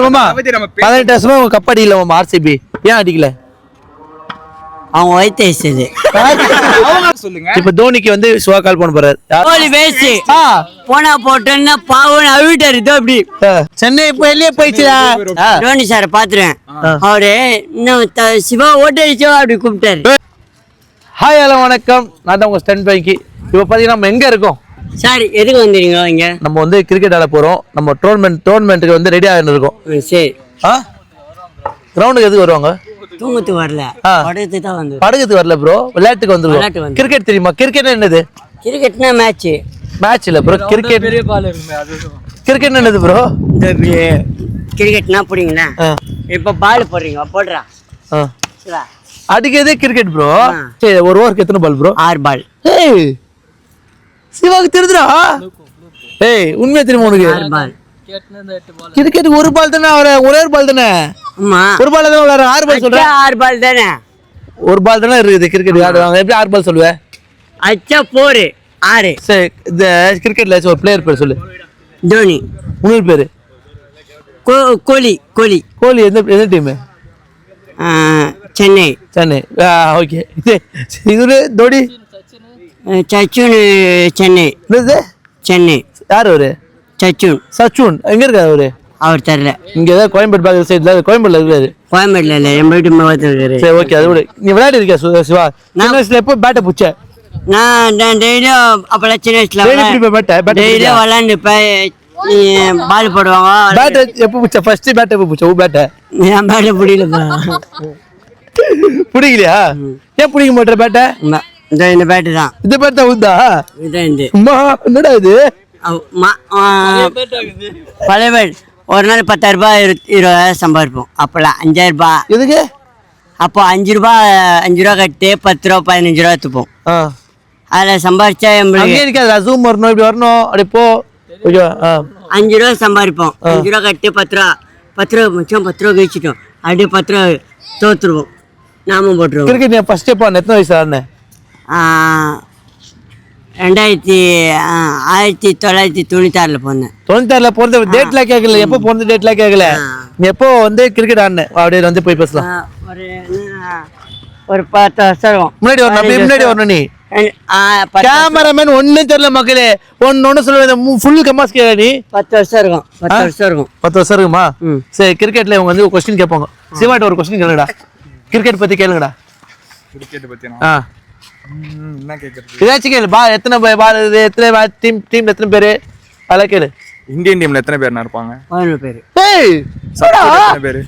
18 வருஷமா உங்க கப் அடிக்கல உங்க ஆர்சிபி ஏன் அடிக்கல? அவங்க வயிற்று சொல்லுங்க. இப்ப தோனிக்கு வந்து சிவா கால் பண்ண போறாரு. போனா போட்டோன்னா பாவம் அழுவிட்டாரு. அப்படி சென்னை வெளியே போயிடுச்சுடா. தோனி சார பாத்துறேன். அவரு இன்னும் சிவா ஓட்டடிச்சோ அப்படி கூப்பிட்டாரு. ஹாய் ஹலோ வணக்கம், நான் தான் உங்க ஸ்டென் பைக்கி. இப்ப பாத்தீங்கன்னா நம்ம எங்க இருக்கோம் சார்? எதுக்கு வந்துறீங்க இங்க? நம்ம வந்து கிரிக்கெட் ஆட போறோம். நம்ம டோர்னமெண்ட்டுக்கு வந்து ரெடி ஆகிட்டு இருக்கோம். சரி. கிரவுண்டுக்கு எதுக்கு வருவாங்க? தூங்கத்துக்கு வரல, படத்துக்கு தான் வந்து. படத்துக்கு வரல ப்ரோ, விளையாட்டுக்கு வந்துருவோம். கிரிக்கெட் தெரியுமா? கிரிக்கெட் என்னது? கிரிக்கெட்னா மேட்ச் இல்ல ப்ரோ. கிரிக்கெட் கிரிக்கெட் என்னது ப்ரோ? கிரிக்கெட்னா புரியுங்களா? இப்ப பால் போடுறீங்க, போடுறா அடிக்கிறதே கிரிக்கெட் ப்ரோ. சரி, ஒரு ஓவருக்கு எத்தனை பால் ப்ரோ? 6 பால். ஏய் சிவாக்கு தெரியுதுடா. ஏய் உண்மையா தெரியுமா உனக்கு? 6 பால். கிரிக்கெட் ஒரு பால் தானே, ஒரே ஒரு பால் தானே. ஆமா, ஒரு பால் தானே விளையாடுற. 6 பால் சொல்ற? 6 பால் தானே. ஒரு பால் தானே இருக்குது கிரிக்கெட் ஆடுவாங்க. எப்படி 6 பால் சொல்லுவே? அச்சா 4 6. சரி, இந்த கிரிக்கெட்ல ஒரு பிளேயர் பேர் சொல்லு. தோனி. இன்னொரு பேரு கோலி. எந்த டீம்? சென்னை. ஓகே. இது தோனி. சச்சுன். சென்னை. யார் அவரு? சச்சுன் எங்க இருக்காரு அவரு? அவர் தெரியல. இங்க ஏதாவது கோயம்பேடு பேக் சைடுல, கோயம்பேடுல இருக்காரு. கோயம்பேடுல இல்ல, என் வீட்டு. சரி ஓகே, அது விடு. நீ விளையாடி இருக்கியா சிவா? சின்ன வயசுல எப்போ பேட்டை புடிச்ச? நான் டெய்லியும் அப்பெல்லாம் சின்ன வயசுல டெய்லியும் விளையாண்டுப்பேன். பால் போடுவாங்க. பேட்டை எப்போ புடிச்ச? ஃபர்ஸ்ட் பேட்டை எப்போ புடிச்ச? பேட்டை என் பேட்டை பிடிக்கலப்பா. பிடிக்கலையா? ஏன் பிடிக்க மாட்டேற பேட்டை? இந்த பேட்டு தான். இந்த பேட்டை உண்டா? என்னடா இது? பழைய பேட். ஒரு நாள் 10,000 ரூபாய் 20,000 சம்பாதிப்போம். அப்பெல்லாம் 5,000 ரூபாய். எதுக்கு? அப்போ 5 ரூபா கட்டி 10 ரூபா 15 ரூபா எடுத்துப்போம். அதில் சம்பாதிச்சா ஜூம் வரணும், இப்படி வரணும், அப்படி போ. 5 ரூபா சம்பாதிப்போம். 5 ரூபா கட்டி 10 ரூபா மிச்சம் 10 ரூபா கழிச்சிட்டோம். அப்படியே 10 ரூபா தோத்துருவோம், நாமும் போட்டுருவோம். கிரிக்கெட் நீ ஃபர்ஸ்ட் எப்போ எத்தனை வயசு ஆடுன? 1996 போனேன். 96 பிறந்த டேட்லாம் கேட்கல. எப்போ பிறந்த டேட்லாம் கேட்கல. நீ எப்போ வந்து கிரிக்கெட் ஆடின? அப்படியே வந்து போய் பேசலாம். ஒரு 10 வருஷம் இருக்கும். முன்னாடி வரணும். நீ கேமராமேன் ஒன்னும் தெரியல மக்களே. ஒன்னு சொல்லுவேன், ஃபுல் கமாஸ் கேள. நீ 10 வருஷம் இருக்கும். 10 வருஷம் இருக்குமா? சரி, கிரிக்கெட்ல இவங்க வந்து ஒரு கொஸ்டின் கேட்பாங்க. சிவாட்ட ஒரு கொஸ்டின் கேளுடா. கிரிக்கெட் பத்தி கேளுங்கடா. கிரிக்கெட் பத்தி என்ன கேக்குறது? ஏதாச்சும் கேளு. எத்தனை பால் இது, எத்தனை டீம்ல எத்தனை பேரு, அதெல்லாம் கேளு. இந்தியன் டீம்ல எத்தனை பேர் இருப்பாங்க? 11 பேர். ஏய் எத்தனை பேர்?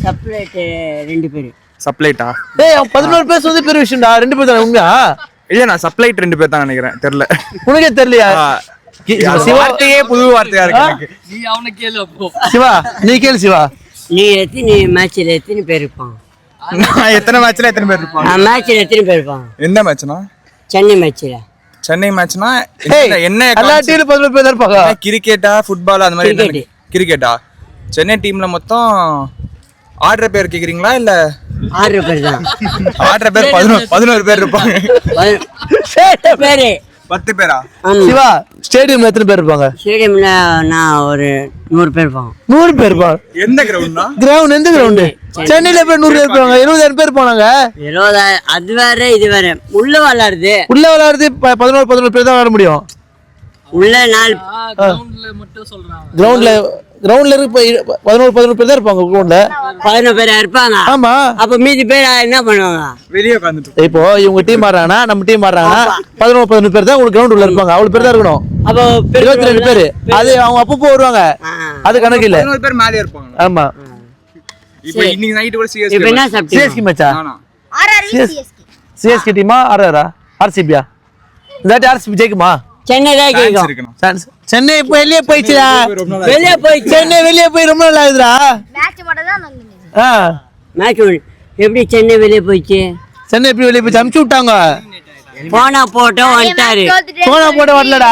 சப்ளைட் 2 பேர். சப்ளைட்டா? ஏய் 11 பேர் வந்து பெரிய விஷயம்டா. 2 பேர் தான உண்மையா? இல்ல, நான் சப்ளைட் 2 பேர் தான் நினைக்கிறேன். தெரியல. உனக்கே தெரியலையா? சிவார்த்தையே புது வார்த்தையா இருக்கு எனக்கு. நீ அவனை கேளு. அப்போ சிவா நீ கேளு. சிவா நீ எத்தனை மேட்ச்ல எத்தனை பேர் இருப்பாங்க? நான் எத்தனை மேட்ச்ல எத்தனை பேர் இருப்பாங்க? மேட்ச்ல எத்தனை பேர் இருப்பாங்க? எந்த மேட்ச்னா? சென்னை மேட்ச்ல. சென்னை மேட்ச்னா என்ன? எல்லா டீம்ல 11 பேர் இருப்பாங்க. கிரிக்கெட்டா, ஃபுட்பால், அந்த மாதிரி? கிரிக்கெட்டா? சென்னை டீம்ல மொத்தம் ஆடுற பேர் கேக்குறீங்களா இல்ல? 6 பேர் தான். ஆடுற பேர் 11 பேர் இருப்பாங்க. 10 பேரா? சிவா ஸ்டேடியம்ல எத்தனை பேர் இருப்பாங்க? ஸ்டேடியம்ல நான் ஒரு 100 பேர் இருப்பாங்க. 100 பேர் இருப்பாங்க. எந்த கிரவுண்ட்னா? கிரவுண்ட் எந்த கிரவுண்ட்? சென்னையில பேர் 100 பேர் இருப்பாங்க. 20,000 பேர் போனாங்க. 20,000 அது வேற இது வேற. உள்ள விளையாடுறது 11 பேர் தான் விளையாட முடியும். உள்ள 4 கிரவுண்ட்ல மட்டும் சொல்றாங்க. கிரவுண்ட்ல இருக்கு 11 பேர் தான் இருப்பாங்க. கிரவுண்ட்ல 11 பேர் இருப்பாங்க. ஆமா. அப்ப மீதி பேர் என்ன பண்ணுவாங்க? வெளியே உட்கார்ந்துட்டு. இப்போ இவங்க டீம் ஆடுறாங்கன்னா, நம்ம டீம் ஆடுறாங்கன்னா 11 பேர் தான் உங்களுக்கு கிரவுண்ட் உள்ள இருப்பாங்க. அவ்வளவு பேர் தான் இருக்கணும். அப்போ 22 பேர். அது அவங்க அப்பப்போ வருவாங்க. அது கணக்கு இல்ல. 11 பேர் மேலே இருப்பாங்க. ஆமா. இப்போ இன்னைக்கு நைட் கூட இப்போ என்ன சாப்பிட்டீங்க? சிஎஸ்கே மேட்சா? RRB சிஎஸ்கே டீமா ஆர்சிபியா? இதாட்டி ஆர்சிபி ஜெயிக்குமா? சென்னை தான் கேக்கும். சென்னை இப்போ வெளியே போயிடுச்சுடா. சென்னை வெளியே போய் ரொம்ப நாள் ஆகுதுடா. மேட்ச் மட்டும் தான் நடந்துச்சு. மேட்ச் எப்படி சென்னை வெளியே போயிடுச்சு? சென்னை எப்படி வெளியே போய் அமுச்சு விட்டாங்க. போனா போட்டோம் வந்துட்டாரு. போனா போட்ட வரலடா.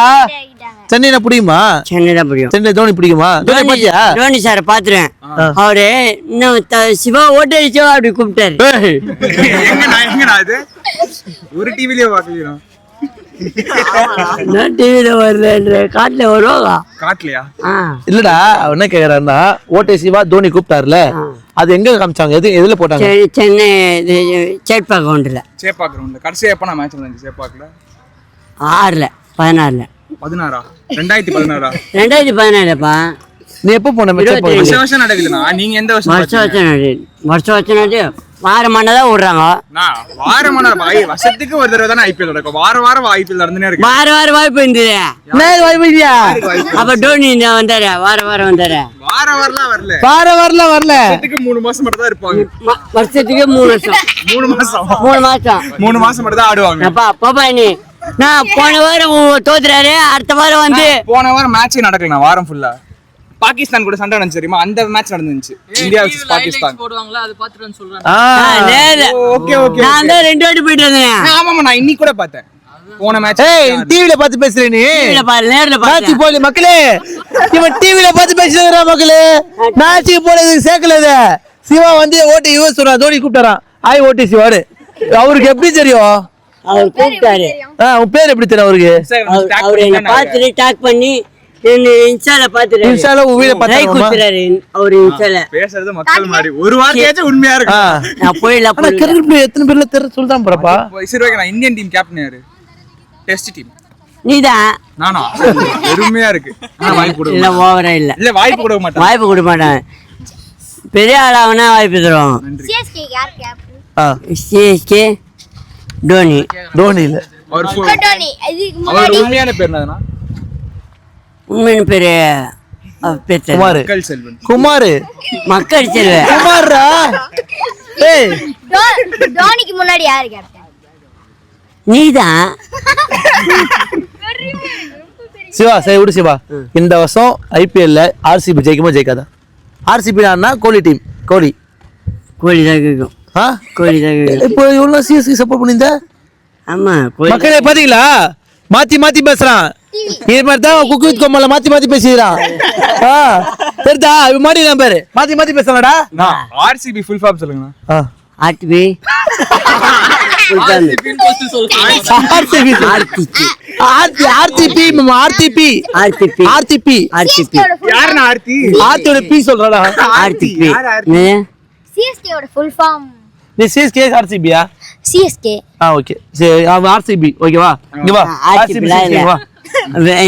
சென்னை பிடிக்குமா? சென்னை தான் பிடிக்கும். சென்னை தோனி பிடிக்குமா? தோனி சார பாத்துறேன். அவரு இன்னும் சிவா ஓட்டடிச்சோ அப்படி கூப்பிட்டாரு. எங்கடா இது? ஒரு டிவிலயே பாக்கலையா? நான் டிவியில வரல காட்டுல வருவாங்க காட்டலையா? இல்லடா என்ன கேக்குறாருன்னா ஓட்டை சிவா தோனி கூப்பிட்டாருல அது எங்க காமிச்சாங்க, எதுல போட்டாங்க? சென்னை சேட்பாக்கம் ஒன்றில் சேப்பாக் கிரவுண்ட். கடைசியா எப்ப நான் மேட்ச் நடந்துச்சு சேப்பாக்ல? 6ல் 16ல் 16 2016 2017பா. நீ எப்போ போன வருஷம் நடக்குதுண்ணா. நீங்க எந்த வருஷம்? வருஷம் வாரமானதான் விடுறாங்க. வருஷத்துக்கு ஒரு தடவை தானே ஐபிஎல் நடக்கும். வாரம் ஐபிஎல் நடந்துனே இருக்கு. வாரம் வாய்ப்பு இருந்தது. அப்ப டோனி வந்தாரு, வாரம் வந்தாரு. வாரம் வரல. வரல. வருஷத்துக்கு 3 மாசம் மட்டும் தான் இருப்பாங்க. வருஷத்துக்கு 3 மாசம். 3 மாசம் மட்டும் தான் ஆடுவாங்க. பாப்பா நீ நான் போன வாரம் தோத்துறாரு, அடுத்த வாரம் வந்து போன வாரம் மேட்சே நடக்கல. வாரம் ஃபுல்லா பாகிஸ்தான் கூட சண்டை நடந்துச்சு தெரியுமா? அந்த மேட்ச் நடந்துச்சு. இந்தியா vs பாகிஸ்தான் போடுவாங்களா, அது பாத்துட்டு வந்து சொல்றாங்க. ஓகே நான் தான் 2 வாட்டி போயிட்டு வந்தேன். ஆமாமா, நான் இன்னைக்கு கூட பார்த்தேன். போன மேட்ச் டிவில பார்த்து பேசுறே நீ. நேர்ல மேட்ச் போல மக்களே, இவன் டிவில பார்த்து பேசுறா மக்களே. மேட்ச் போறது சேக்கலத. சிவா வந்து ஓட்டி யூஸ் சொல்றா, தோனி கூப்பிட்டாராம். ஆய் ஓட்டி சிவாரு. அவருக்கு எப்படி தெரியும்? அவர் கூப்பிட்டாரு. உன் பேர் எப்படி தெரியும் அவருக்கு? அவர் என்ன பார்த்துட்டு டாக் பண்ணி இன்ஸ்டால பாத்துறாரு. இன்ஸ்டால உவில பாத்துறாரு. அவர் இன்ஸ்டால பேசுறது மக்கள் மாதிரி ஒரு வார்த்தையாச்சும் உண்மையா இருக்கு. நான் போயில ஆனா கிரிக்கெட் பிளேயர் எத்தனை பேர்ல தெரிய சொல்றான் போறப்பா. சரி, நான் இந்தியன் டீம் கேப்டன் யாரு? டெஸ்ட் டீம் நீதான். நானா? பெருமையா இருக்கு. வாய்ப்பு கொடு. இல்ல ஓவரா இல்ல. இல்ல வாய்ப்பு கொடுக்க மாட்டேன். வாய்ப்பு கொடுக்க மாட்டேன். பெரிய ஆளாவனா வாய்ப்பு தருவாங்க. சிஎஸ்கே யார் கேப்டன்? சிஎஸ்கே டோனி. இல்ல டோனி. இதுக்கு அவர் முன்னாடி உண்மையான பேர் என்னதுன்னா? உண்மையான பேரு குமார். மக்கள் செல்வன். மக்கள் செல்வன். குமாரா? ஏய் டோனிக்கு முன்னாடி யார் கேப்டன்? நீதான். சிவா சரி விடு சிவா. இந்த வருஷம் ஐபிஎல்ல ஆர்சிபி ஜெயிக்குமா ஜெயிக்காதா? ஆர்சிபி ஆனா கோலி டீம். கோலி தான் கேட்கும். கோலி தான் கேட்கும். இப்போ இவ்வளவு சிஎஸ்கே சப்போர்ட் பண்ணிருந்தா? ஆமா மக்களே பாத்தீங்களா, மாத்தி பேசுறான். இது மாதிரி தான் குக்கு வித் கோமால மாத்தி பேசிக்கிறான். தெரிதா இது மாதிரி நான் பேரு மாத்தி பேசலாம்டா. ஆர்சிபி ஃபுல் ஃபார்ம் சொல்லுங்க. ஆர்டிபி சிஎஸ்கே ஓட ஃபுல் ஃபார்ம். நீ சிஎஸ்கே ஆர்சிபியா? சிஎஸ்கே. ஓகே சரி, அவன் ஆர்சிபி. ஓகேவா? இங்க வா. ஆர்சிபி வா.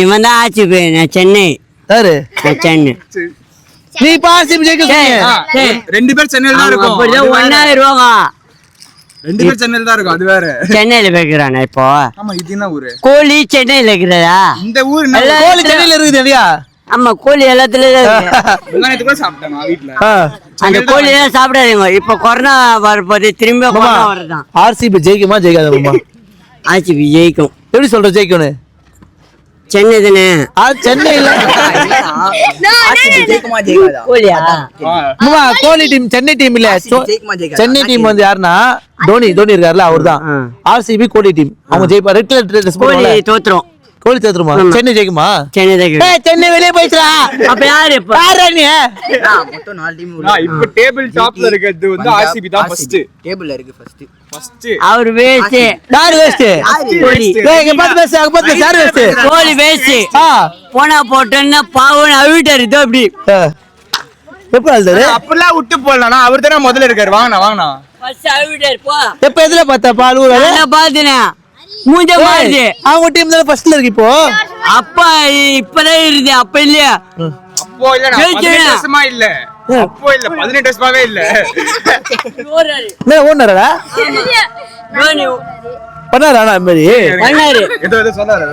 இவன் தான் ஆர்சிபி. நான் சென்னை. யாரு? சென்னை. நீ இப்ப ஆர்சிபி ஜெயிக்க. ரெண்டு பேர் சென்னையில தான் இருக்கும். அப்படிதான் ஒண்ணாயிருவாங்க. ரெண்டு பேர் சென்னையில தான் இருக்கும். அது வேற. சென்னையில பேக்குறானா இப்போ? ஆமா, இது என்ன ஊரு? கோலி சென்னையில இருக்கிறதா? இந்த ஊர் கோலி சென்னையில இருக்குது இல்லையா? ஆமா, கோழி எல்லாத்துலயும் கூட சாப்பிட்டேன் வீட்டுல. அந்த கோழி எல்லாம் சாப்பிடாதீங்க. இப்ப கொரோனா வரப்போது, திரும்ப கொரோனா வரதான். ஆர்சிபி ஜெயிக்குமா ஜெயிக்காதா? ஆர்சிபி ஜெயிக்கும். எப்படி சொல்ற ஜெயிக்கும்னு? சென்னை தானே. சென்னையில கோலியா? கோலி டீம் சென்னை டீம் இல்ல. சென்னை டீம் வந்து யாருன்னா தோனி இருக்காருல்ல, அவர் தான். ஆர்சிபி கோலி டீம். அவங்க ஜெயிப்பா. ரெட் கலர் கோலி தோத்துரும். கோலி தோத்துருமா? சென்னை ஜெயிக்குமா? சென்னை தான். சென்னை வெளியே போயிடுறா. அப்ப யாரு நீ? மொத்தம் 4 டீம். இப்ப டேபிள் டாப்ல இருக்கிறது வந்து ஆர்சிபி தான் ஃபர்ஸ்ட். டேபிள்ல இருக்கு ஃபர்ஸ்ட். அவர் வேஸ்ட். யார் வேஸ்ட்? கோலி. இங்க பாத்து பேசு, அங்க பாத்து யார் வேஸ்ட்? கோலி வேஸ்ட். போனா போட்டேன்னா பாவம் அவிட்டாரு. இது அப்படி எப்ப அழுதாரு? அப்பெல்லாம் விட்டு போடலாம். அவர் தானே முதல்ல இருக்காரு. வாங்கண்ணா ஃபர்ஸ்ட் அவிட்டாரு. போ. எப்ப எதுல பார்த்தா பாலூர்? நான் பாத்தேனே. மூஞ்ச மாறுது. அவங்க டீம் தான் ஃபர்ஸ்ட்ல இருக்கு இப்போ. அப்பா இப்பதான் இருக்கு. அப்ப இல்லையா? அப்போ இல்ல. 18 வருஷமா இல்ல. அப்போ இல்ல. 18 வருஷமாவே இல்ல. ஓடுறாரா? பண்ணாரா அந்த மாதிரி? பண்ணாரு. ஏதோ சொன்னாரு.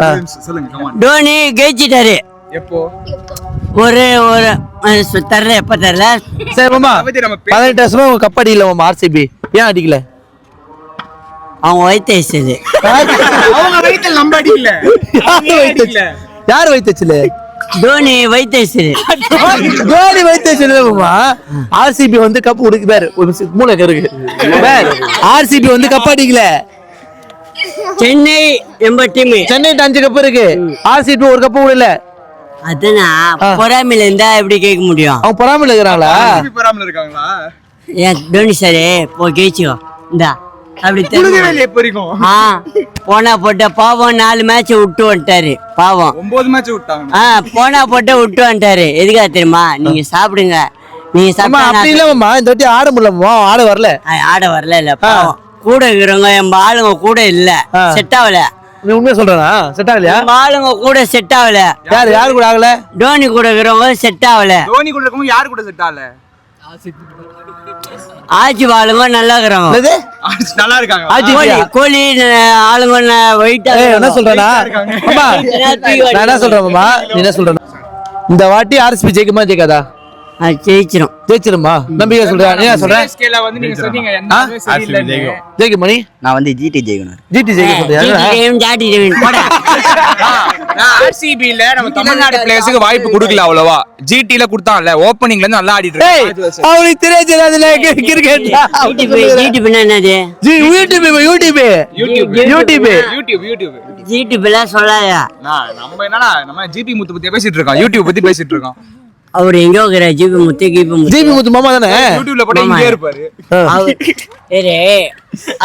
சொல்லுங்க கமான். டோனி ஜெயிச்சிட்டாரு. எப்போ? ஒரு தரல. எப்ப தரல? சரி மாமா, 18 வருஷமா கப் அடிக்கல மாமா ஆர்சிபி. ஏன் அடிக்கல? அவங்க வயிற்று. அவங்க வயித்துல நம்ம அடிக்கல. யார் வயிற்றுல? தோனி வயிற்று. தோனி வயிற்றுல மாமா. ஆர்சிபி வந்து கப் குடுக்கு பேரு மூளை இருக்கு. ஆர்சிபி வந்து கப் அடிக்கல. சென்னை எம்ப டீம். சென்னை 5 கப் இருக்கு. ஆர்சிபி ஒரு கப் கூட இல்ல. அதுனா பொறாமையில இருந்தா எப்படி கேட்க முடியும்? அவங்க பொறாமையில இருக்கிறாங்களா? பொறாமையில இருக்காங்களா? ஏன் டோனி சாரே போ ஜெயிச்சுக்கோ. இந்தா அப்படி குடுக்கவே இல்லையே இப்போ வரைக்கும். போனா போட்ட பாவம் 4 மேட்ச் விட்டு வந்துட்டாரு பாவம். 9 மேட்ச் விட்டாங்க. போனா போட்ட விட்டு வந்துட்டாரு. எதுக்கா தெரியுமா? நீங்க சாப்பிடுங்க, நீங்க அம்மா அப்படி இல்லம்மா, இந்த வாட்டி ஆட முடியலம்மா, ஆட வரல. ஆட வரல இல்ல பாவம். கூட இருக்கிறவங்க என் ஆளுங்க கூட இல்ல, செட் ஆகல. நீ உண்மையா சொல்றா? செட் ஆகலையா? என் ஆளுங்க கூட செட் ஆகல. யாரு கூட ஆகல? டோனி கூட இருக்கிறவங்க செட் ஆகல. தோனி கூட இருக்கவங்க யாரு கூட செட் ஆகல? ஆட்சி ஆளுங்க நல்லா இருக்கிறாங்க. என்னது? நல்லா இருக்காங்க. கோழி ஆளுங்க வெயிட்டா. என்ன சொல்றேன்னா அம்மா, நான் என்ன சொல்றேன் நீ என்ன சொல்ற? இந்த வாட்டி ஆர்சிபி ஜெயிக்குமா ஜெயிக்காதா? ஜெயிச்சிரும். ஜெயிச்சிருமா? நம்பிக்கை சொல்றேன். நீ என்ன சொல்ற? CSK ல வந்து நீங்க சொன்னீங்க என்னமே சரியில்லைன்னு. ஜெயிக்கும் மணி. நான் வந்து ஜிடி ஜெயிக்கணும். ஜிடி ஜெயிக்க சொல்றியா? RCB ல நம்ம தமிழ்நாடு பிளேயர்ஸ்க்கு வாய்ப்பு கொடுக்கல அவ்வளவா. GT ல கொடுத்தான்ல, ஓபனிங்ல இருந்து நல்லா ஆடிட்டு ஏய், இருக்கான். அவனுக்கு தெரியாதுல கிரிக்கெட். யூடியூப் என்னது? யூடியூப் யூடியூப்ல சொல்லாதயா. நம்ம என்னடா நம்ம ஜிபி முத்து பத்தி பேசிட்டு இருக்கோம், யூடியூப் பத்தி பேசிட்டு இருக்கோம். அவர் எங்க இருக்கிற ஜிபி முத்து மாமா தானே? யூடியூப்ல போட்டு இங்கே இருப்பாரு.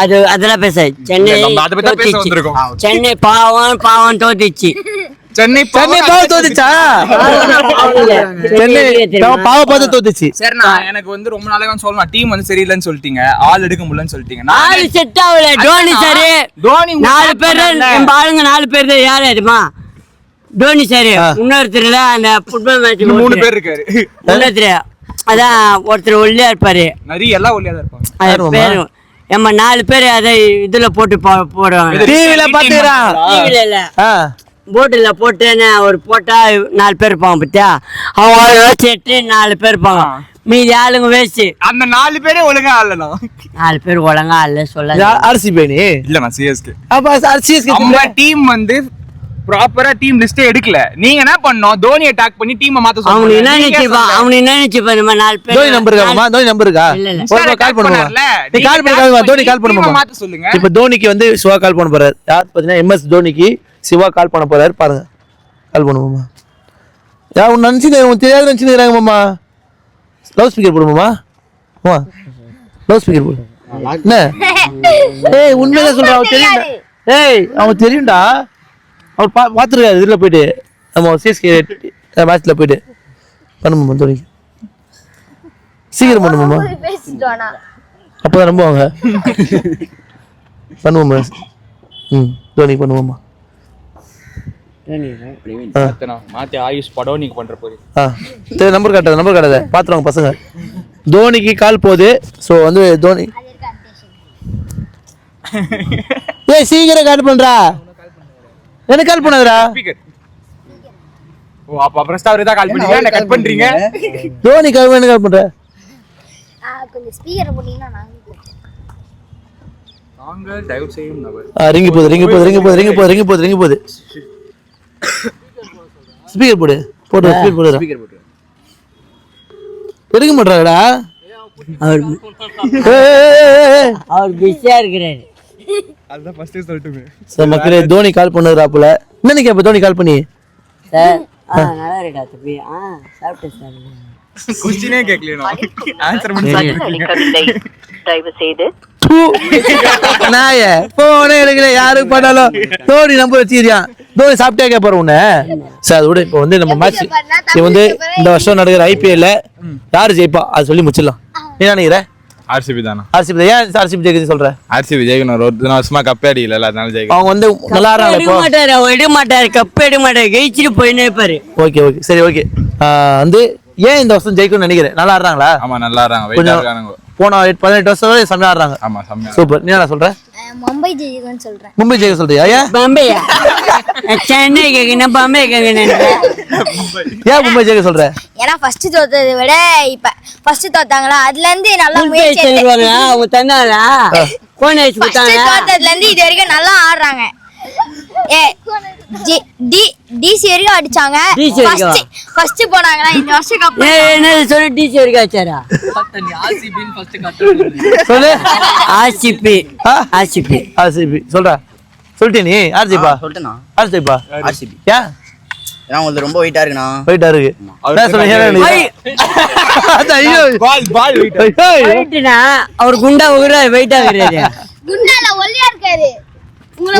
அதெல்லாம் பேச. சென்னை நம்ம அதை பத்தி பேச வந்திருக்கோம். சென்னை பாவம் தோத்துச்சு. சென்னை பாவம் தோத்துச்சா? சென்னை பாவம் பார்த்து தோத்துச்சு. சரிண்ணா, எனக்கு வந்து ரொம்ப நாளைக்கு சொல்லலாம், டீம் வந்து சரியில்லைன்னு சொல்லிட்டீங்க, ஆள் எடுக்க முடியலன்னு சொல்லிட்டீங்க. ஆளு செட் ஆகல. டோனி சாரு, தோனி 4 பேர் நம்ம ஆளுங்க 4 பேர் தான். யாரு தெரியுமா? டோனி சாரு, இன்னொருத்தர்ல அந்த ஃபுட்பால் மேட்ச் 3 பேர் இருக்காரு. இன்னொருத்தர் அதான் ஒருத்தர் ஒல்லியா இருப்பாரு. நிறைய எல்லாம் ஒல்லியா தான் இருப்பாங்க. அது பேரு நம்ம 4 பேர் அதை இதுல போட்டு போடுவாங்க. டிவில பாத்துறான். டிவில இல்ல, போட்டுல போட்டு ஒரு போட்டா 4 பேர் இருப்பாங்க. பத்தியா? அவங்க செட்டு 4 பேர் இருப்பாங்க. மீதி ஆளுங்க வேஸ்ட். அந்த 4 பேரே ஒழுங்கா ஆடலனா. 4 பேர் ஒழுங்கா இல்ல சொல்லாத. ஆர்சிபி நீ இல்ல, நான் CSK. அப்ப CSK நம்ம டீம் வந்து ப்ராப்பரா டீம் லிஸ்டே எடுக்கல. நீங்க என்ன பண்ணோம்? தோனி அட்டாக் பண்ணி டீமை மாத்த அவன் சொல்றீங்க. என்ன நினைச்சுப்பா நம்ம 4 பேர். தோனி நம்பர் இருக்காமா? தோனி நம்பர் இருக்கா? ஒரு கால் பண்ணுவா. நீ கால் பண்ணுவா. தோனி கால் பண்ணுமா? மாத்த சொல்லுங்க. இப்ப தோனிக்கு வந்து சிவா கால் பண்ண போறாரு. யார் பாத்தீங்கன்னா MS தோனிக்கு சிவா கால் பண்ண போறாரு. பாருங்க, கால் பண்ணுவோமா? யா உன் நினைச்சு உனக்கு தெரியாது நினைச்சுக்கிறாங்க மாமா. லவுட் ஸ்பீக்கர் போடுமாமா? வா, லவுட் ஸ்பீக்கர் போடு. என்ன? ஏய், உண்மையில சொல்றா. அவன் தெரியும்டா. ஏய், அவன் தெரியும்டா. அவர் பார்த்துருக்காரு இதில் போயிட்டு, நம்ம CSK மேட்ச்ல போயிட்டு. பண்ணுமாம்மா தோனிக்கு சீக்கிரம் பண்ணுமாம்மா, பேசிட்டோனா அப்போதான் நம்புவாங்க. பண்ணுவோம்மா. தோனி பண்ணுவோம்மா. மாத்தி ஆயுஷ் படோனிக்கு பண்ற போய். சரி, நம்பர் காட்டாத பாத்துருவாங்க பசங்க. தோனிக்கு கால் போகுது. ஸோ வந்து தோனி ஏய் சீக்கிரம் கால் பண்றா. எனக்கு கால் பண்ணாதடா. ஸ்பீக்கர். ஓ, அப்ப அப்புறம் ஸ்டார் தான் கால் பண்ணீங்க, என்ன கட் பண்றீங்க? தோனி கால் பண்ற. கொஞ்சம் ஸ்பீக்கர் போட்டீங்கன்னா நாங்க தயவு செய்யும் நபர். ரிங் போகுது. ஸ்பீக்கர் போடு. ஸ்பீக்கர் போடு. எடுக்க மாட்டாங்கடா. அவர் பிஸியா இருக்கிறாரு. அதுதான் ஃபர்ஸ்டே சொல்லிட்டுமே. சார் மக்களே, தோனி கால் பண்ணாருல. என்ன கேப்ப தோனி கால் பண்ணி? சார் நல்லா இருக்கா தம்பி? சாப்பிட்டேன் சார். क्वेश्चनே கேக்கலனா ஆன்சர் பண்ணி சாப்பிட்டேன். தயவு செய்து நாயே போனே எடுக்கல. யாருக்கு பண்ணாலும் தோனி நம்பர் வச்சிருக்கான். தோனி சாப்பிட்டே கேட்பாரு உன்ன. சார் அது விட இப்போ வந்து நம்ம மேட்ச் இது வந்து இந்த வருஷம் நடக்கிற IPL யாரு ஜெயிப்பா அது சொல்லி முடிச்சிடலாம். நீ நினைக்கிற? RCB தானா? RCB தான். ஏன் RCB ஜெயிக்குதுன்னு சொல்ற? RCB ஜெயிக்கணும். ஒரு வருஷமா கப்பே அடிக்கல, அதனால ஜெயிக்கணும். அவங்க வந்து நல்லா ஆடுறாங்க இப்போ. எடுக்க மாட்டாரு கப் எடுக்க மாட்டாரு. ஜெயிச்சிட்டு போயினே இருப்பாரு. ஓகே சரி ஓகே. வந்து ஏன் இந்த வருஷம் ஜெயிக்கணும்னு நினைக்கிறேன்? நல்லா ஆடுறாங்களா? ஆமா, நல்லா ஆடுறாங்க. வெயிட்டா இருக்காங்க. போன 18 வருஷம் செம்மையா ஆடுறாங்க. ஆமா, செம்மையா. சூப்பர். நீ என்ன சொல்ற? மும்பை ஜெயிக்கும்னு சொல்றேன். மும்பை ஜெயிக்க சொல்றியா? ஏன் பாம்பேயா? சென்னை கேக்குறேன், பாம்பே கேக்குறேன். ஏன் மும்பை ஜெயிக்க சொல்ற? ஏன்னா ஃபர்ஸ்ட் தோத்ததை விட இப்ப ஃபர்ஸ்ட் தோத்தாங்களா, அதுல இருந்து நல்லா முயற்சி எடுத்து அவங்க தந்தாங்களா? கோன் ஐஸ் கொடுத்தாங்க. தோத்ததுல இருந்து இது வரைக்கும் நல்லா ஆடுறாங்க. டிசி வரைக்கும் அடிச்சாங்க. ஃபர்ஸ்ட் போனாங்களா இந்த வருஷம் கப். என்ன சொல்லி டிசி வரைக்கும் ஆச்சாரா? RCB ஃபர்ஸ்ட் கட்ட சொல்லு. RCB சொல்றா. சொல்லிட்டே நீ? RCB சொல்லிட்டேனா? RCB. ஏன்? ஏன்னா உங்களுக்கு ரொம்ப வெயிட்டா இருக்குண்ணா. வெயிட்டா இருக்கு. என்ன சொல்றீங்க? பால் வெயிட்னா அவர் குண்டா உகுறாரு, வெயிட்டா இருக்கிறாரு. குண்டால ஒல்லியா இருக்காரு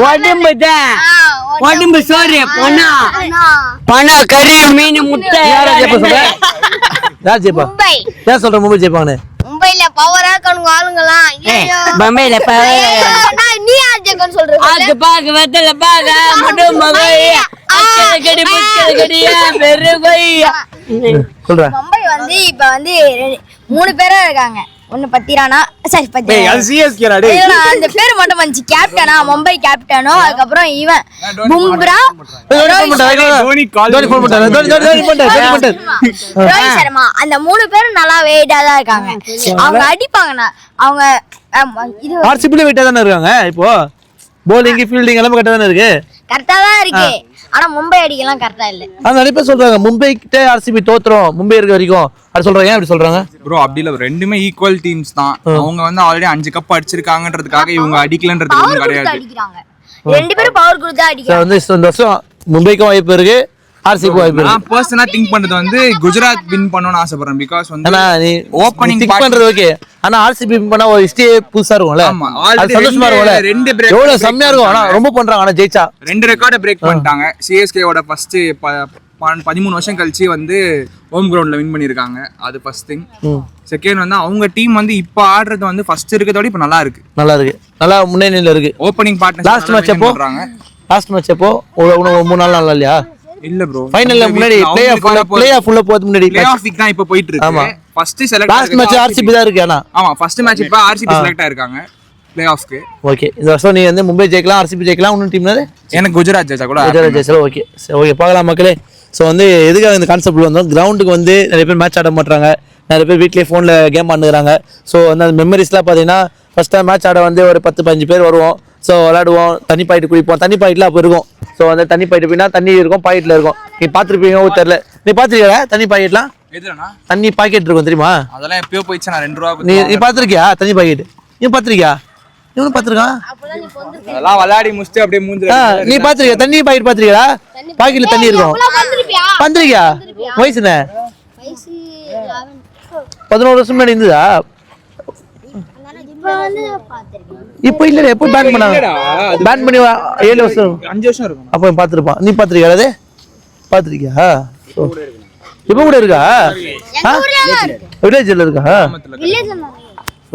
உடம்பு தான் உடம்பு சோறு பணம் கறி மீன் முட்டை யாரா ஜெயிப்பா சொல்ற? யார் ஜெயிப்பா? மும்பை ஏன் சொல்ற மும்பை ஜெயிப்பாங்கன்னு? மும்பைல பவரா இருக்கானுங்க ஆளுங்கலாம் பம்பையில நீ யார் ஜெயிக்கன்னு சொல்ற ஆக்கு பாக்கு வெத்தல பாக்க மட்டும் கடி புச்சல் கடியா பெருகையா சொல்ற. மும்பை வந்து இப்ப வந்து 3 பேரா இருக்காங்க. ஒன்னு பத்திரானா சரி பத்திரானா அது சிஎஸ்கே டா டேய். அந்த பேர் மட்டும் வந்துச்சு. கேப்டனா மும்பை கேப்டனோ அதுக்கப்புறம் இவன் பும்ரா தோனி ஃபோன் பண்ணாரு. தோனி பண்ணிட்டாரு. ரோஹித் சர்மா அந்த 3 பேரும் நல்லா வெயிட்டா தான் இருக்காங்க. அவங்க அடிப்பாங்கண்ணா. அவங்க இது ஆர்சிபில வெயிட்டா தானே இருக்காங்க இப்போ. bowling ஃபீல்டிங் எல்லாம் கரெக்டா தானே இருக்கு. கரெக்டா தான் இருக்கு. ஆனா மும்பை அடிக்கலாம் கரெக்டா இல்ல. அது நிறைய பேர் சொல்றாங்க மும்பை கிட்ட ஆர்சிபி தோத்துறோம் மும்பை இருக்க வரைக்கும். அது சொல்றாங்க. ஏன் அப்படி சொல்றாங்க? ப்ரோ அப்படி இல்ல, ரெண்டுமே ஈக்குவல் டீம்ஸ் தான். அவங்க வந்து ஆல்ரெடி 5 கப் அடிச்சிருக்காங்கன்றதுக்காக இவங்க அடிக்கலன்றது பவர் ஒண்ணும் கொடுத்து கிடையாது. அடிக்கிறாங்க. 2 பேரும் பவர் கொடுத்து So அடிக்கிறாங்க. வந்து இந்த வருஷம் மும்பைக்கும் வாய்ப்பு இருக்கு ஆர்சிபி வாய்ப்பு இருக்கு. நான் பர்சனலா திங்க் பண்றது வந்து குஜராத் வின் பண்ணனும்னு ஆசைப்படுறேன். பிகாஸ் வந்து ஆனா நீ ஓப்பனிங் திங்க் பண்றது ஓகே. ஆனா ஆர்சிபி பண்ணா ஒரு ஹிஸ்டரியே புதுசா இருக்கும்ல. ஆமா. அது சந்தோஷமா இருக்கும்ல. ரெண்டு break எவ்வளவு செம்மையா இருக்கும். ஆனா ரொம்ப பண்றாங்க. ஆனா ஜெயிச்சா 2 ரெக்கார்டை பிரேக் பண்ணிட்டாங்க. சிஎஸ்கே ஓட ஃபர்ஸ்ட் 13 வருஷம் கழிச்சு வந்து ஹோம் கிரவுண்ட்ல வின் பண்ணிருக்காங்க. அது ஃபர்ஸ்ட் திங். செகண்ட் வந்து அவங்க டீம் வந்து இப்போ ஆடுறது வந்து ஃபர்ஸ்ட் இருக்கதோட இப்போ நல்லா இருக்கு. நல்லா இருக்கு. நல்லா முன்னணியில இருக்கு. ஓப்பனிங் பார்ட்னர் லாஸ்ட் மேட்ச் எப்போ? லாஸ்ட் மேட்ச் எப்போ? ஒரு 3 நாள் நல்லா இல்லையா? இல்ல ப்ரோ. ஃபைனல்ல முன்னாடி பிளே ஆஃப் ஃபுல்லா போறது முன்னாடி பிளே ஆஃப் தான் இப்போ போயிட்டு இருக்கு. ஆமா. First select last match RCB தான் இருக்கு. ஆனா ஆமா ஃபர்ஸ்ட் மேட்ச் இப்போ ஆர்சிபி செலக்ட் ஆயிருக்காங்க பிளே ஆஃப்க்கு. ஓகே. இந்த வருஷம் நீ வந்து மும்பை ஜெயிக்கலாம் ஆர்சிபி ஜெயிக்கலாம். இன்னும் டீம் எனக்கு குஜராத் ஜெயிச்சா கூட ஜெயிச்சலாம். ஓகே ஓகே பார்க்கலாம் மக்களே. ஸோ வந்து எதுக்காக இந்த கான்செப்ட்ல வந்தோம், கிரவுண்டுக்கு வந்து நிறைய பேர் மேட்ச் ஆட மாட்டாங்க. நிறைய பேர் வீட்லேயே ஃபோனில் கேம் ஆடுறாங்க. ஸோ வந்து அந்த மெமரிஸ்லாம் பார்த்தீங்கன்னா ஃபர்ஸ்ட் டைம் மேட்ச் ஆட வந்து ஒரு 10-15 பேர் வருவோம். ஸோ விளையாடுவோம். தண்ணி பாயிட்டு குடிப்போம். தண்ணி பாயிட்லாம் அப்போ இருக்கும். ஸோ வந்து தண்ணி பாயிட்டு போயினா தண்ணி இருக்கும், பாக்கெட்டில் இருக்கும். நீ பார்த்துருப்பீங்க தெரியல. நீ பார்த்துருக்கியா தண்ணி பாக்கெட்லாம்? எதுலனா தண்ணி பாக்கெட் இருக்கும் தெரியுமா? அதெல்லாம் எப்பயோ போயிடுச்சு. நான் 2 ரூபா நீ பார்த்துருக்கியா தண்ணி பாக்கெட்? நீ பார்த்துருக்கியா? இவனும் பார்த்துருக்கான். அதெல்லாம் விளையாடி முடிச்சுட்டு அப்படியே மூஞ்சில நீ பார்த்துருக்கியா தண்ணி பாக்கெட்? பார்த்துருக்கியா? பாக்கெட்ல தண்ணி இருக்கும். பந்திருக்கியா? வயசு என்ன? 11 வருஷம் முன்னாடி இருந்ததா? இப்போ இல்ல. எப்போ பேன் பண்ணாங்க? பேன் பண்ணி 7 வருஷம் 5 வருஷம் இருக்கும். அப்போ பார்த்துருப்பான். நீ பார்த்துருக்கியா? அது பார்த்துருக்கியா? இப்போ கூட இருக்கா? வில்லேஜில் இருக்கா?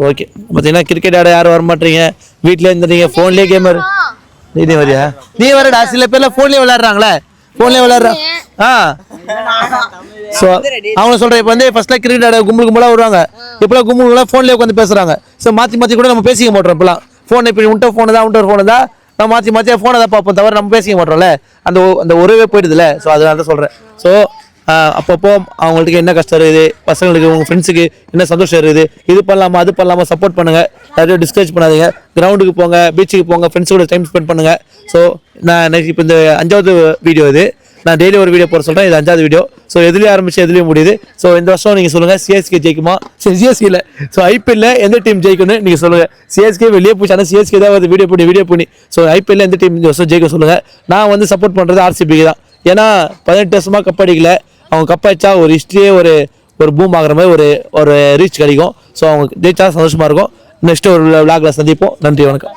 ஓகே. பார்த்தீங்கன்னா கிரிக்கெட் ஆட யாரும் வர மாட்டீங்க. வீட்டிலே இருந்துட்டீங்க. ஃபோன்லேயே கேமர். நீ வரியா? நீ வரடா. சில பேர்லாம் ஃபோன்லேயே விளையாடுறாங்களே. ஃபோன்லேயே விளையாடுறான். ஸோ அவங்க சொல்கிறேன். இப்போ வந்து ஃபர்ஸ்ட்லாம் கிரிக்கெட் ஆட கும்பலாக வருவாங்க. இப்போலாம் கும்பலாக ஃபோன்லேயே உட்காந்து பேசுகிறாங்க. ஸோ மாற்றி கூட நம்ம பேசிக்க மாட்டோம். இப்போலாம் ஃபோன் இப்போ உன்ட்ட ஃபோனு தான் நம்ம மாற்றி ஃபோனை தான் பார்ப்போம் தவிர நம்ம பேசிக்க மாட்டோம்ல. அந்த உறவே போயிடுதுல. ஸோ அதனால தான் சொல்கிறேன். ஸோ அப்பப்போ அவங்களுக்கு என்ன கஷ்டம் இருக்குது, பசங்களுக்கு உங்கள் ஃப்ரெண்ட்ஸுக்கு என்ன சந்தோஷம் இருக்குது, இது பண்ணலாமா அது பண்ணலாமா சப்போர்ட் பண்ணுங்கள். நிறைய டிஸ்கரேஜ் பண்ணாதீங்க. கிரவுண்டுக்கு போங்க, பீச்சுக்கு போங்க, ஃப்ரெண்ட்ஸோட டைம் ஸ்பெண்ட் பண்ணுங்கள். ஸோ நான் இப்போ இந்த 5வது வீடியோ இது. நான் டெய்லி ஒரு வீடியோ போட சொல்கிறேன். இது 5வது வீடியோ. ஸோ எதுலேயும் ஆரம்பிச்சு எதுலேயும் முடியுது. ஸோ இந்த வருஷம் நீங்கள் சொல்லுங்கள் சிஎஸ்கே ஜெயிக்குமா? சரி சிஎஸ்கே இல்லை. ஸோ ஐபிஎல்ல எந்த டீம் ஜெயிக்கும்னு நீங்கள் சொல்லுங்கள். சிஎஸ்கே வெளியே போச்சு. ஆனால் சிஎஸ்கே தான் வீடியோ பண்ணி ஸோ ஐபிஎல்ல எந்த டீம் இந்த வருஷம் ஜெயிக்க சொல்லுங்கள். நான் வந்து சப்போர்ட் பண்ணுறது ஆர்சிபிக்கு தான். ஏன்னா 18 வருஷமாக கப் அடிக்கல. அவங்க கப் அடிச்சா ஒரு ஹிஸ்ட்ரியே ஒரு பூம் ஆகிற மாதிரி ஒரு ரீச் கிடைக்கும். ஸோ அவங்க ஜெயிச்சா சந்தோஷமாக இருக்கும். நெக்ஸ்ட் ஒரு விளாக்ல சந்திப்போம். நன்றி, வணக்கம்.